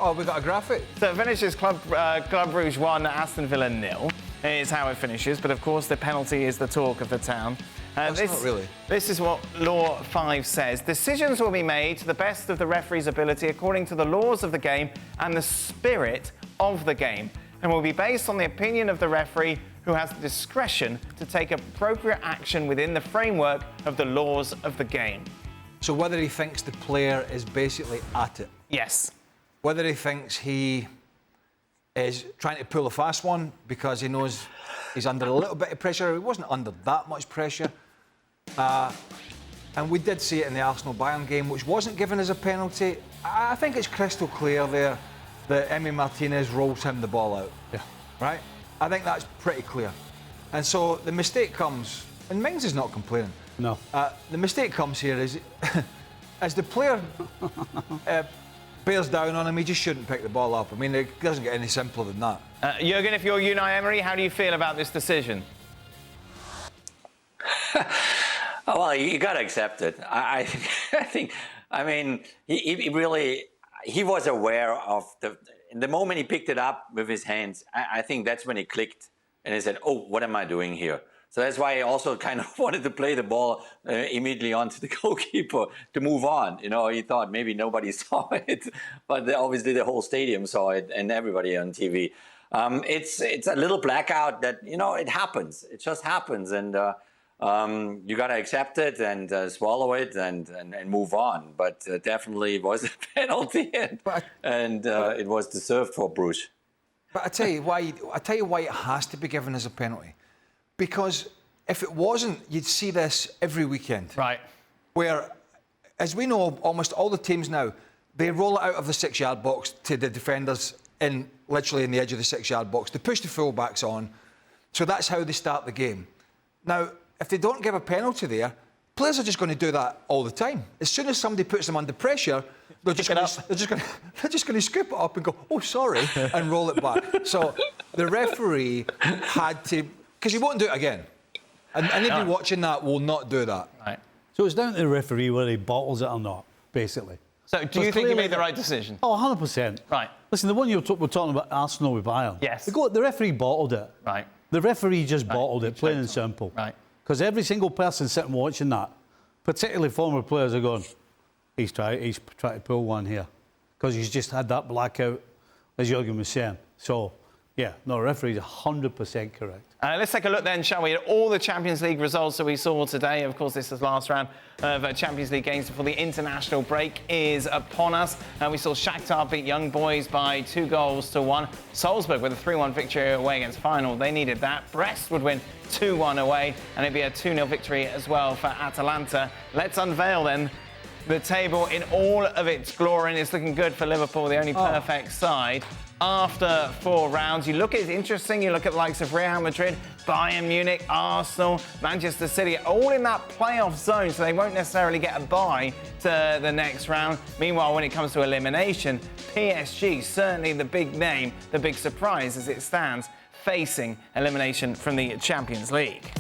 Oh, we got a graphic. So it finishes Club Brugge 1, Aston Villa 0. Is how it finishes, but of course the penalty is the talk of the town. Not really. This is what Law 5 says. Decisions will be made to the best of the referee's ability according to the laws of the game and the spirit of the game, and will be based on the opinion of the referee, who has the discretion to take appropriate action within the framework of the laws of the game. So whether he thinks the player is basically at it. Yes. Whether he thinks he is trying to pull a fast one because he knows he's under a little bit of pressure. He wasn't under that much pressure. And we did see it in the Arsenal-Bayern game, which wasn't given as a penalty. I think it's crystal clear there that Emi Martinez rolls him the ball out. Yeah. Right? I think that's pretty clear. And so the mistake comes, and Mings is not complaining. No. The mistake comes here is, as the player bears down on him, he just shouldn't pick the ball up. I mean, it doesn't get any simpler than that. Jurgen, if you're Unai Emery, how do you feel about this decision? Well, you got to accept it. I think, I mean, he really, he was aware of the moment he picked it up with his hands, I think that's when he clicked and he said, oh, what am I doing here? So that's why he also kind of wanted to play the ball immediately onto the goalkeeper to move on. You know, he thought maybe nobody saw it, but obviously the whole stadium saw it and everybody on TV. It's a little blackout that, you know, it happens. It just happens. And you got to accept it and swallow it and move on. But definitely it was a penalty and it was deserved for Bruges. But I tell you why it has to be given as a penalty. Because if it wasn't, you'd see this every weekend. Right. Where, as we know, almost all the teams now, they roll it out of the 6-yard box to the defenders literally in the edge of the 6-yard box. They push the full-backs on. So that's how they start the game. Now, if they don't give a penalty there, players are just going to do that all the time. As soon as somebody puts them under pressure, they're just going to scoop it up and go, oh, sorry, and roll it back. So the referee had to... Because he won't do it again. And anybody watching that will not do that. Right. So it's down to the referee whether he bottles it or not, basically. So do you think he made the right decision? Oh, 100%. Right. Listen, the one we're talking about, Arsenal with Bayern. Yes. The referee bottled it. Right. The referee just bottled it, plain and simple. Right. Because every single person sitting watching that, particularly former players, are going, he's trying to pull one here. Because he's just had that blackout, as Jurgen was saying. So, yeah, no, the referee's 100% correct. Let's take a look then, shall we, at all the Champions League results that we saw today. Of course, this is the last round of Champions League games before the international break is upon us. We saw Shakhtar beat Young Boys by 2-1. Salzburg with a 3-1 victory away against Feyenoord. They needed that. Brest would win 2-1 away, and it'd be a 2-0 victory as well for Atalanta. Let's unveil then the table in all of its glory, and it's looking good for Liverpool, the only perfect side. After 4 rounds, you look at it interesting. You look at the likes of Real Madrid, Bayern Munich, Arsenal, Manchester City, all in that playoff zone, so they won't necessarily get a bye to the next round. Meanwhile, when it comes to elimination, PSG, certainly the big name, the big surprise as it stands, facing elimination from the Champions League.